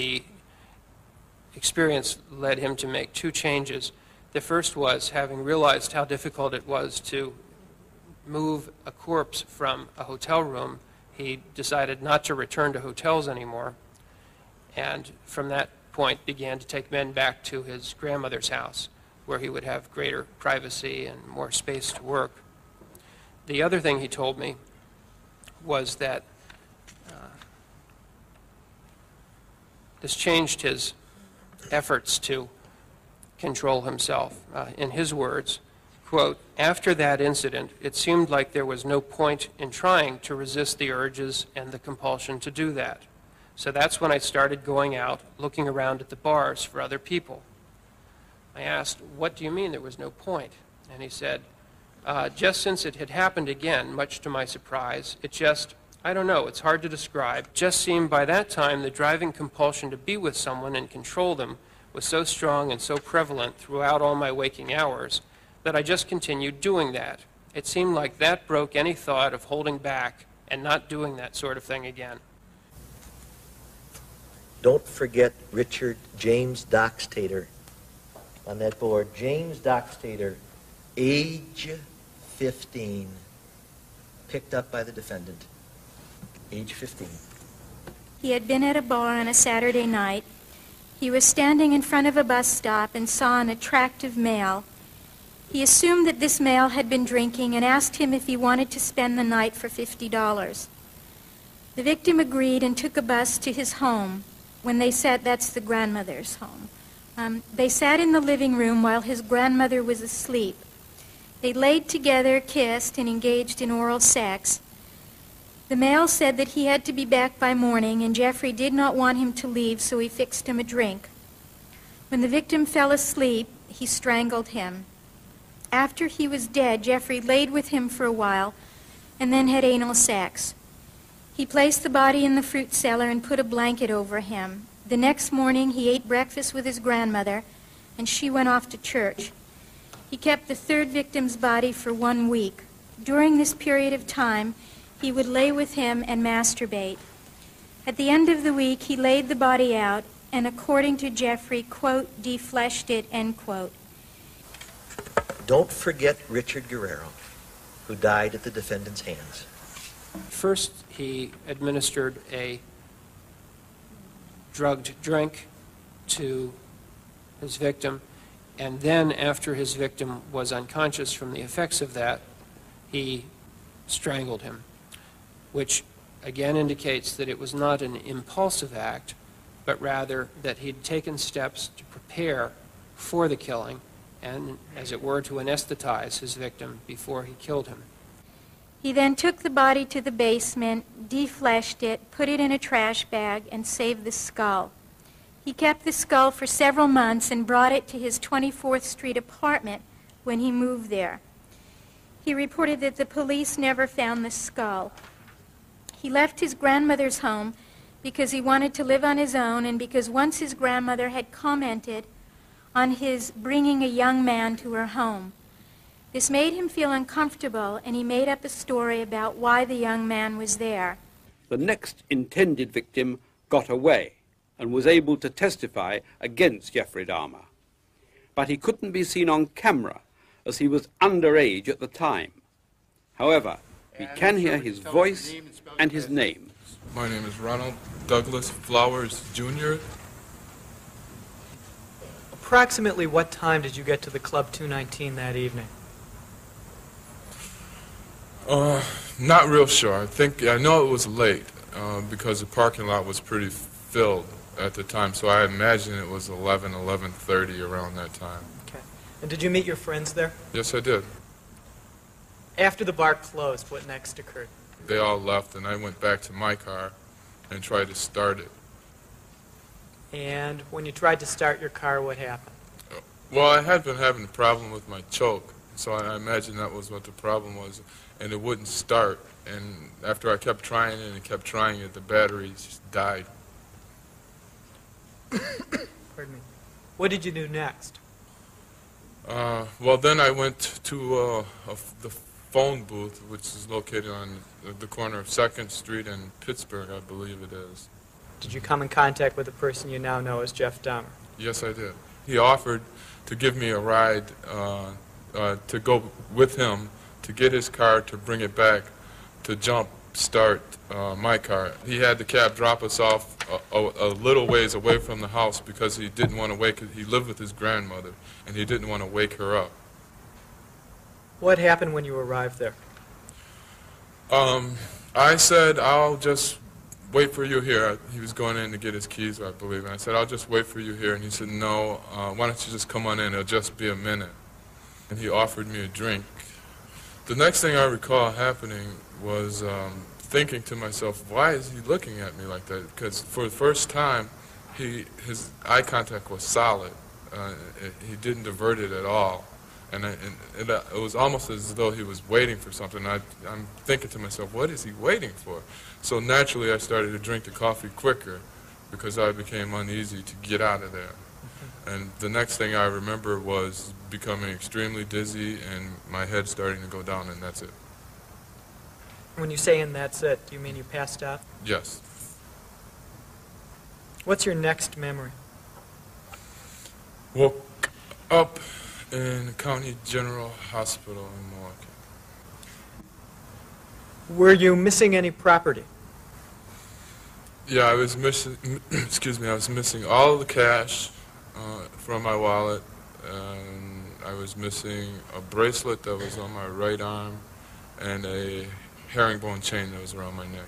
the experience led him to make two changes. The first was, having realized how difficult it was to move a corpse from a hotel room, he decided not to return to hotels anymore, and from that point began to take men back to his grandmother's house, where he would have greater privacy and more space to work. The other thing he told me was that this changed his efforts to control himself. In his words, quote, "After that incident, it seemed like there was no point in trying to resist the urges and the compulsion to do that. So that's when I started going out, looking around at the bars for other people." I asked, "What do you mean there was no point?" And he said, just since it had happened again, much to my surprise, it just, I don't know, it's hard to describe, just seemed by that time the driving compulsion to be with someone and control them was so strong and so prevalent throughout all my waking hours that I just continued doing that. It seemed like that broke any thought of holding back and not doing that sort of thing again. Don't forget Richard James Doxtator on that board. James Doxtator, age 15, picked up by the defendant, age 15. He had been at a bar on a Saturday night. He was standing in front of a bus stop and saw an attractive male. He assumed that this male had been drinking and asked him if he wanted to spend the night for $50. The victim agreed and took a bus to his home. When they sat, that's the grandmother's home. They sat in the living room while his grandmother was asleep. They laid together, kissed, and engaged in oral sex. The male said that he had to be back by morning, and Jeffrey did not want him to leave, so he fixed him a drink. When the victim fell asleep, he strangled him. After he was dead, Jeffrey laid with him for a while and then had anal sex. He placed the body in the fruit cellar and put a blanket over him. The next morning, he ate breakfast with his grandmother, and she went off to church. He kept the third victim's body for 1 week. During this period of time, he would lay with him and masturbate. At the end of the week, he laid the body out and, according to Jeffrey, quote, defleshed it, end quote. Don't forget Richard Guerrero, who died at the defendant's hands. First, he administered a drugged drink to his victim, and then after his victim was unconscious from the effects of that, he strangled him, which again indicates that it was not an impulsive act, but rather that he'd taken steps to prepare for the killing and, as it were, to anesthetize his victim before he killed him. He then took the body to the basement, defleshed it, put it in a trash bag, and saved the skull. He kept the skull for several months and brought it to his 24th Street apartment when he moved there. He reported that the police never found the skull. He left his grandmother's home because he wanted to live on his own and because once his grandmother had commented on his bringing a young man to her home. This made him feel uncomfortable, and he made up a story about why the young man was there. The next intended victim got away and was able to testify against Jeffrey Dahmer. But he couldn't be seen on camera as he was underage at the time. However, we can hear his voice and his name. My name is Ronald Douglas Flowers, Jr. Approximately what time did you get to the Club 219 that evening? Not real sure. I know it was late because the parking lot was pretty filled at the time, so I imagine it was 11:30 around that time. Okay. And did you meet your friends there? Yes, I did. After the bar closed, what next occurred? They all left, and I went back to my car and tried to start it. And when you tried to start your car, what happened? Well, I had been having a problem with my choke, so I imagine that was what the problem was, and it wouldn't start. And after I kept trying it and kept trying it, the battery just died. Pardon me. What did you do next? Well, then I went to the phone booth, which is located on the corner of 2nd Street and Pittsburgh, I believe it is. did you come in contact with the person you now know as Jeff Dahmer? Yes, I did. He offered to give me a ride to go with him to get his car, to bring it back, to jump start my car. He had the cab drop us off a little ways away from the house because he didn't want to he lived with his grandmother, and he didn't want to wake her up. What happened when you arrived there? I said, I'll just wait for you here. He was going in to get his keys, I believe, and I said, I'll just wait for you here. And he said, no, why don't you just come on in? It'll just be a minute. And he offered me a drink. The next thing I recall happening was thinking to myself, why is he looking at me like that? Because for the first time, his eye contact was solid. He didn't divert it at all. And it was almost as though he was waiting for something. I'm thinking to myself, what is he waiting for? So naturally, I started to drink the coffee quicker because I became uneasy to get out of there. And the next thing I remember was becoming extremely dizzy and my head starting to go down, and that's it. When you say "and that's it," do you mean you passed out? Yes. What's your next memory? Woke up in the County General Hospital in Milwaukee. Were you missing any property? Yeah, I was missing, I was missing all of the cash from my wallet, and I was missing a bracelet that was on my right arm and a herringbone chain that was around my neck.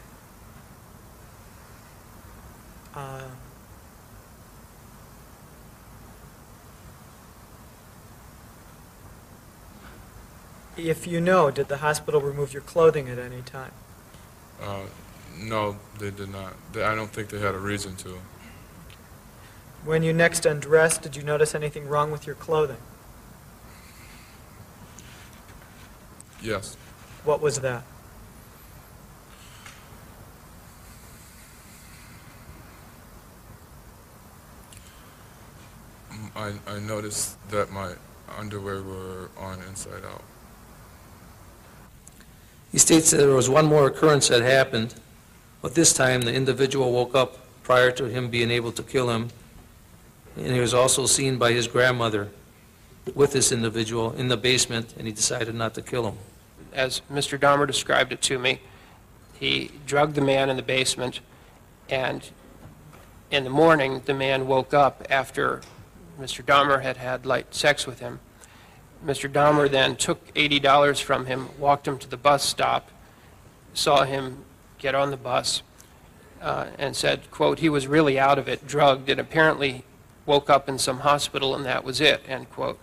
If you know, did the hospital remove your clothing at any time? No, they did not. I don't think they had a reason to. When you next undressed, did you notice anything wrong with your clothing? Yes. What was that? I noticed that my underwear were on inside out. He states that there was one more occurrence that happened, but this time the individual woke up prior to him being able to kill him, and he was also seen by his grandmother with this individual in the basement, and he decided not to kill him. As Mr. Dahmer described it to me, he drugged the man in the basement, and in the morning the man woke up after Mr. Dahmer had had light sex with him. Mr. Dahmer then took $80 from him, walked him to the bus stop, saw him get on the bus, and said, quote, he was really out of it, drugged, and apparently woke up in some hospital and that was it, end quote.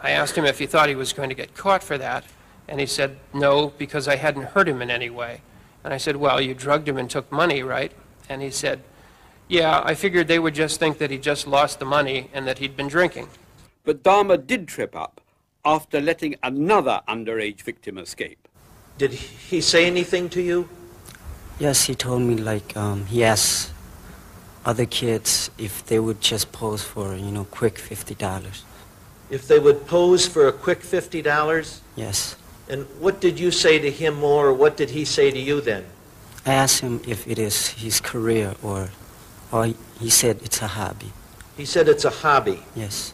I asked him if he thought he was going to get caught for that, and he said, no, because I hadn't hurt him in any way. And I said, well, you drugged him and took money, right? And he said, yeah, I figured they would just think that he just lost the money and that he'd been drinking. But Dahmer did trip up after letting another underage victim escape. Did he say anything to you? Yes, he told me, like, he asked other kids if they would just pose for, quick $50. If they would pose for a quick $50? Yes. And what did you say to him, or what did he say to you then? I asked him if it is his career or he said it's a hobby. He said it's a hobby. Yes.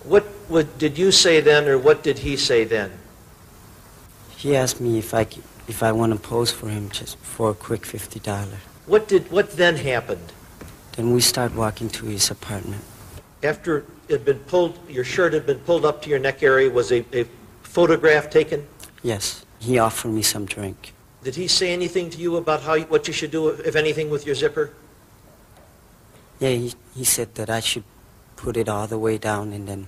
What did you say then, or what did he say then? He asked me if I want to pose for him just for a quick $50. What then happened? Then we start walking to his apartment. After it had been pulled, your shirt had been pulled up to your neck area, was a photograph taken? Yes. He offered me some drink. Did he say anything to you about what you should do, if anything, with your zipper? Yeah, he said that I should put it all the way down and then,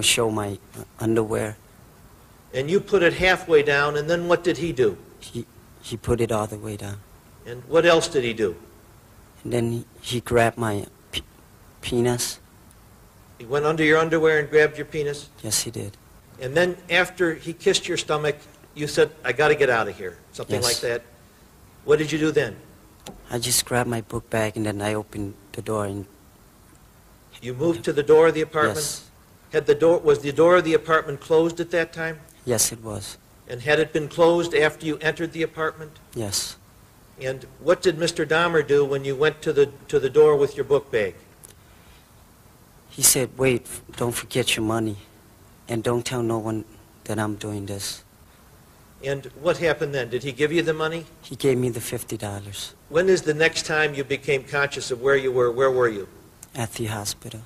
show my underwear. And you put it halfway down, and then what did he do? He put it all the way down. And what else did he do? And then he grabbed my penis. He went under your underwear and grabbed your penis? Yes, he did. And then after he kissed your stomach, you said, I got to get out of here, something Yes. like that. What did you do then? I just grabbed my book bag and then I opened the door and... You moved to the door of the apartment? Yes. Was the door of the apartment closed at that time? Yes, it was. And had it been closed after you entered the apartment? Yes. And what did Mr. Dahmer do when you went to the door with your book bag? He said, wait, don't forget your money, and don't tell no one that I'm doing this. And what happened then? Did he give you the money? He gave me the $50 When is the next time you became conscious of where you were? Where were you? at the hospital.